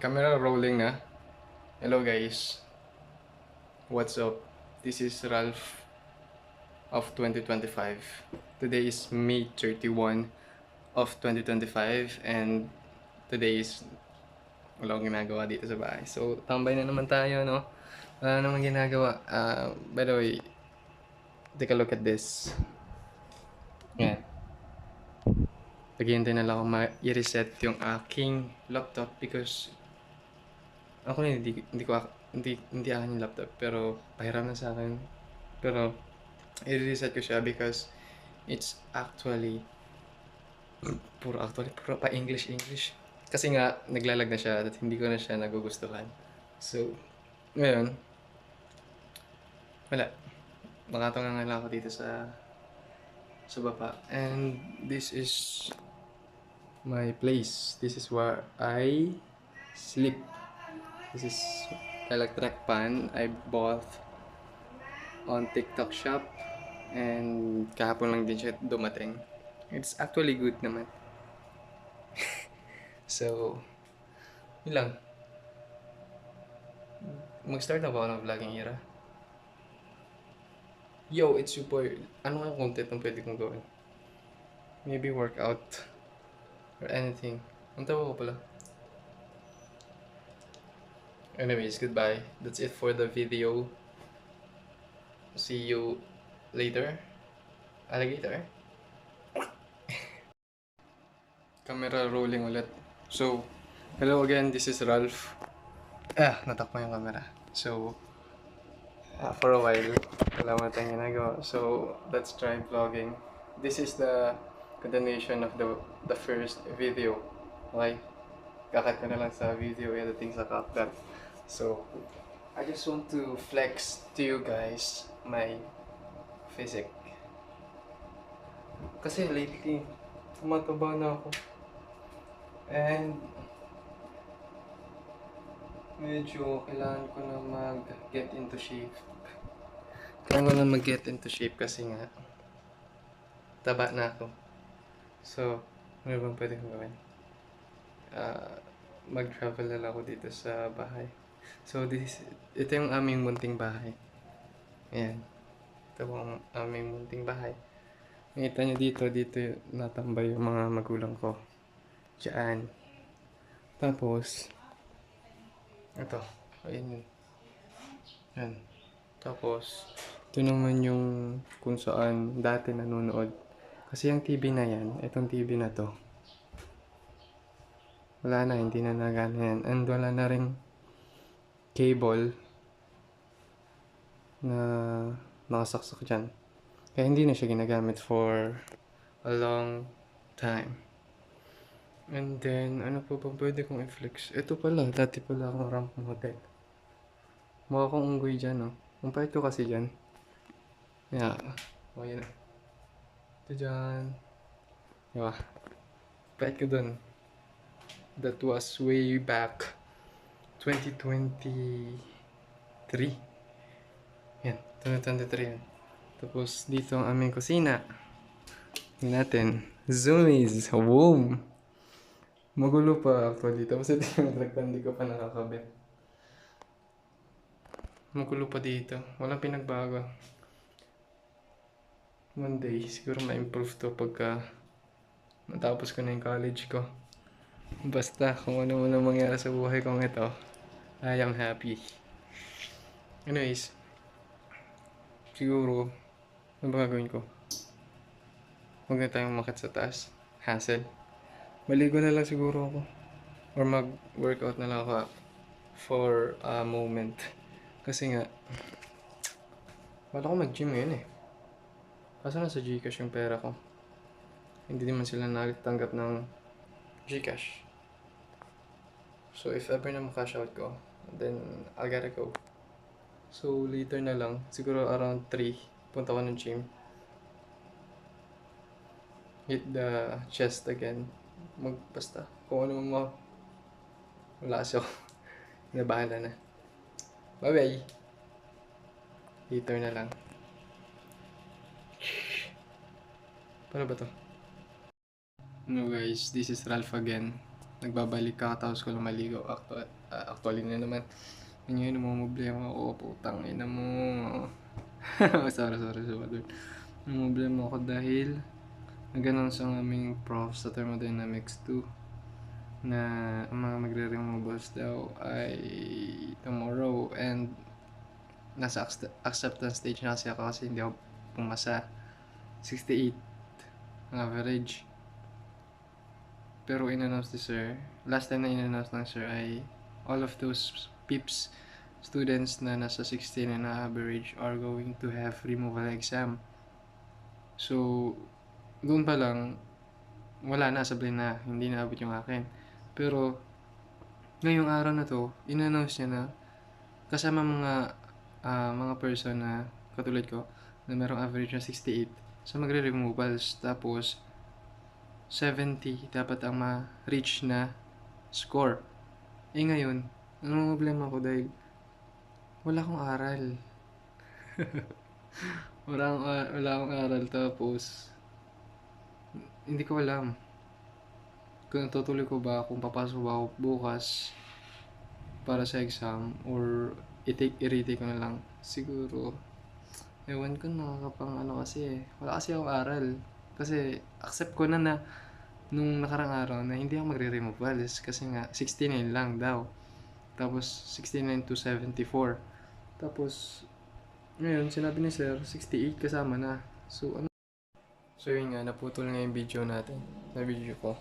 Camera rolling na. Hello guys. What's up? This is Ralph of 2025. Today is May 31 of 2025 and today is wala akong ginagawa dito sa bahay. So, tambay na naman tayo, no? Wala namang ginagawa. By the way, take a look at this. Yan. Naghihintay na lang ako i-reset yung aking laptop because ako hindi akin yung laptop pero pahiram na sa akin. Pero i-reset ko siya because it's actually puro pa English. Kasi nga naglalag na siya at hindi ko na siya nagugustuhan. So, ngayon wala. Nakatunga nga lang ako dito sa baba. And this is my place. This is where I sleep. This is electric fan I bought on TikTok shop and kahapon lang din siya dumating. It's actually good naman. So, yun lang. Mag-start na ba ako ng vlogging era? Yo, it's super... Ano nga content ang pwede kong gawin? Maybe workout or anything. Ang tawa ko pala. Anyways, goodbye. That's it for the video. See you later. Alligator. Camera rolling ulit. So, hello again. This is Ralph. Natakpo yung camera. So, for a while, wala mo tayong ginagawa. So, let's try vlogging. This is the continuation of the first video. Okay? Kakat ko na lang sa video editing sa CapCut. So, I just want to flex to you guys my physique. Kasi lately, tumataba na ako. And medyo kailangan ko na mag-get into shape. Kailangan ko na mag-get into shape kasi nga taba na ako. So, ano bang pwede kong gawin? Mag-travel na lang ako dito sa bahay. So, ito yung aming munting bahay. Ayan. Ito ang aming munting bahay. Nakita nyo dito natambay yung mga magulang ko. Diyan. Tapos, ito. Ayan yun. Yan. Tapos, ito naman yung kung saan dati nanonood. Kasi yung TV na yan, itong TV na to, wala na, hindi na nagana yan. And wala na ring cable na nakasaksak dyan. Kaya hindi na siya ginagamit for a long time. And then, ano po ba pwede kong i-flex? Ito pala, dati pala akong ramp model. Mukha akong unggoy dyan, no? Ang pahit ko kasi dyan. Yeah. O, yan. Ito dyan. Diba? Pahit ko dun. That was way back 2023. Yan, 2023 yan. Tapos dito ang aming kusina. Tingnan natin. Zoomies. Boom! Magulo pa actually. Tapos ito yung tractan, hindi ko pa nakakabit. Magulo pa dito. Walang pinagbago. One day, siguro ma-improve to pagka matapos ko na yung college ko. Basta, kung ano man ang mangyari sa buhay kong ito, I am happy. Anyways, siguro, ano ba gagawin ko? Huwag na tayong umakyat sa taas. Hassle. Maligo na lang siguro ako. Or mag-workout na lang ako for a moment. Kasi nga, wala ko mag-gym ngayon eh. Kaso nasa Gcash yung pera ko. Hindi naman sila nagtanggap ng Gcash. So if ever na makash out ko, then I gotta go. So later na lang, siguro around 3, punta ko ng gym. Hit the chest again. Basta, kung ano mo, wala kasi ako. Nabahala na. Bye bye. Later na lang. Paano ba to? No guys, this is Ralph again. nagbabalik kakatapos ko lang maligo. Actually na naman. Ngayon, namumblema ako. Putang ina mo. Sorry sa word. Namumblema ako dahil nag-announce ang aming prof sa Thermodynamics 2 na ang mga magre-removables daw ay tomorrow, and nasa acceptance stage na kasi ako kasi hindi ako pumasa. 68 ang average. Pero in-announce ni sir, last time na in-announce ng sir ay all of those PIPS students na nasa 16 na average are going to have removal exam. So, doon pa lang, wala na, sablay na, hindi na abot yung akin. Pero, ngayong araw na to, in-announce niya na kasama mga person na katulad ko na merong average na 68 so magre-removals, tapos 70 dapat ang ma-reach na score. Ngayon, anong problema ko dahil wala akong aral. wala akong aral, tapos hindi ko alam kung tutuloy ko ba, kung papasok ba ako bukas para sa exam or i-retake ko na lang. Siguro, ewan ko, nakakapang kasi wala kasi akong aral. Kasi accept ko na nung nakarang araw na hindi ako magre-removals kasi nga 69 lang daw. Tapos 69 to 74. Tapos ngayon sinabi ni sir 68 kasama na. So yun nga, naputol nga yung video natin. Video ko.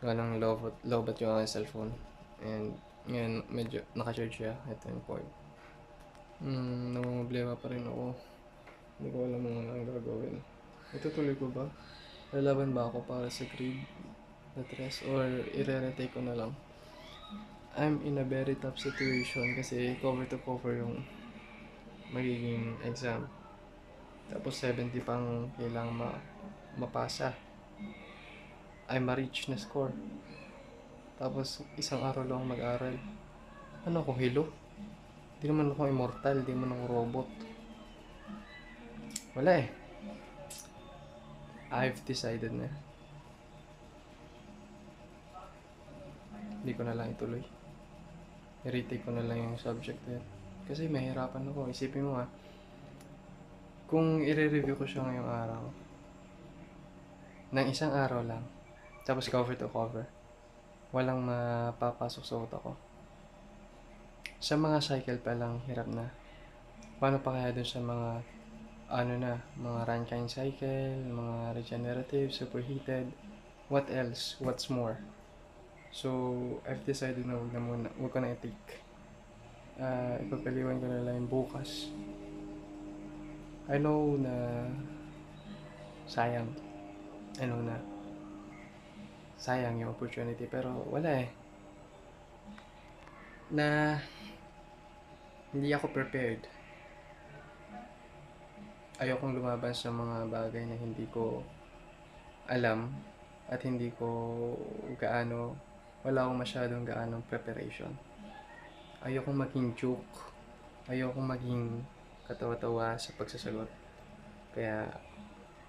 Walang lowbat yung aking cellphone. And ngayon medyo naka-charge siya. Ito yung cord. Namumblema pa rin ako. Hindi ko alam kung ano ang gagawin. Itutuloy ko ba? Lalaban ba ako para sa grade na 3 or i-retake ko na lang? I'm in a very tough situation kasi cover to cover yung magiging exam. Tapos 70 pang kailangan mapasa. Ay ma-reach na score. Tapos isang araw lang mag-aral. Ano ako, hilo? Di naman ako immortal, di naman ako robot. Wala eh. I've decided na. Hindi ko na lang ituloy. I-retake ko na lang yung subject na yun. Kasi mahirapan ako. Isipin mo kung i-review ko siya ngayong araw, ng isang araw lang, tapos cover to cover, walang mapapasok sa utak ko. Sa mga cycle pa lang, hirap na. Paano pa kaya dun sa mga mga Rankine cycle, mga regenerative, superheated, what else, what's more? So, I've decided na huwag ko na i-take. Ipapaliwan ko na lang yung bukas. I know na sayang. Sayang yung opportunity, pero wala eh. Na hindi ako prepared. Ayokong lumaban sa mga bagay na hindi ko alam at hindi ko wala akong masyadong gaanong preparation. Ayokong maging joke. Ayokong maging katawa-tawa sa pagsasagot. Kaya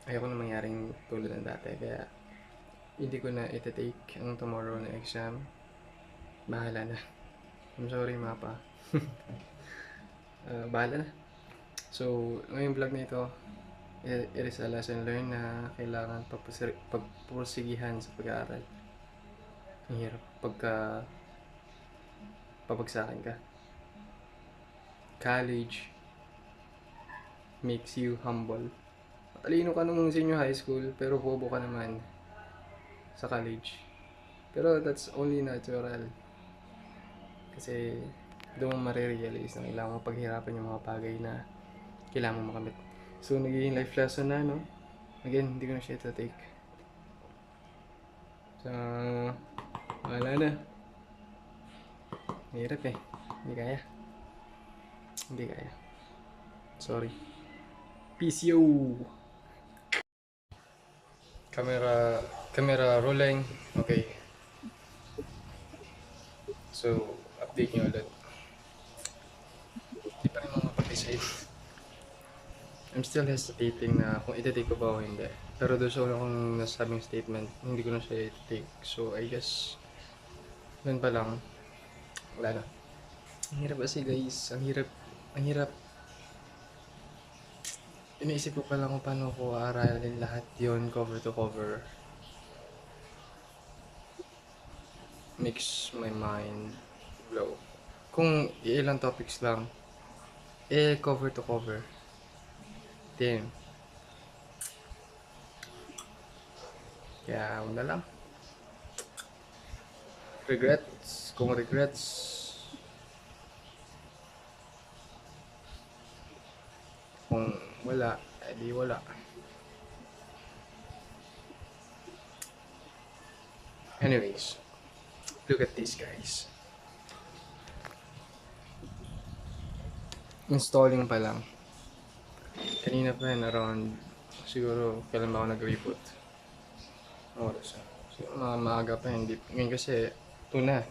ayoko na mangyaring tulad ng dati. Kaya hindi ko na iti-take ang tomorrow na exam. Bahala na. I'm sorry, Mapa. Bahala na. So, ngayong vlog na ito, it is a lesson learned na kailangan pagpursigihan sa pag-aaral. Ang hirap pagka pabagsakin ka. College makes you humble. Matalino ka nung senior high school, pero bobo ka naman sa college. Pero that's only natural. Kasi doon mo marirealize na kailangan mo paghirapan yung mga bagay na kailangan mo makamit. So, nagiging life lesson na, no? Again, hindi ko na siya ito-take. So, wala na. Mahirap eh. Hindi kaya. Sorry. Peace yo! Camera rolling. Okay. So, update nyo ulit. Hindi pa rin mga pag-decide. I'm still hesitating na kung iti-take ko ba o hindi. Pero doon sa una kong nasabing statement, hindi ko na siya i-take. So, I guess, doon pa lang, wala na. Ang hirap kasi guys, ang hirap. Iniisip ko pa lang kung paano ko aaralin lahat yon cover to cover. Makes my mind blow. Kung ilang topics lang, cover to cover. Damn. Kaya, wala lang. Regrets. Kung regrets, kung wala, di wala. Anyways, look at this guys. Installing pa lang. Kanina pa yan, around, siguro, kailan ba ako nag-reboot? Oras. Siguro maaga pa, hindi. Ngayon kasi, tuna.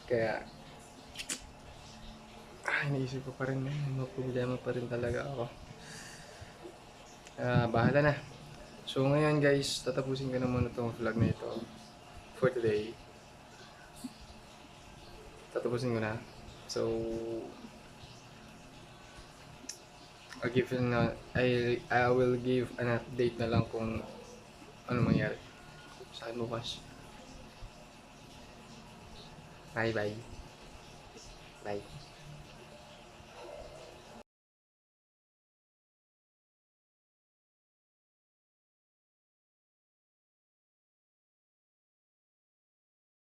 Kaya, iniisip ko pa rin, may problema pa rin talaga ako. Bahala na. So ngayon guys, tatapusin ko na muna itong vlog na ito for today. Tatapusin ko na. So, I will give an update na lang kung ano mangyari sa akin bukas. Bye bye. Bye.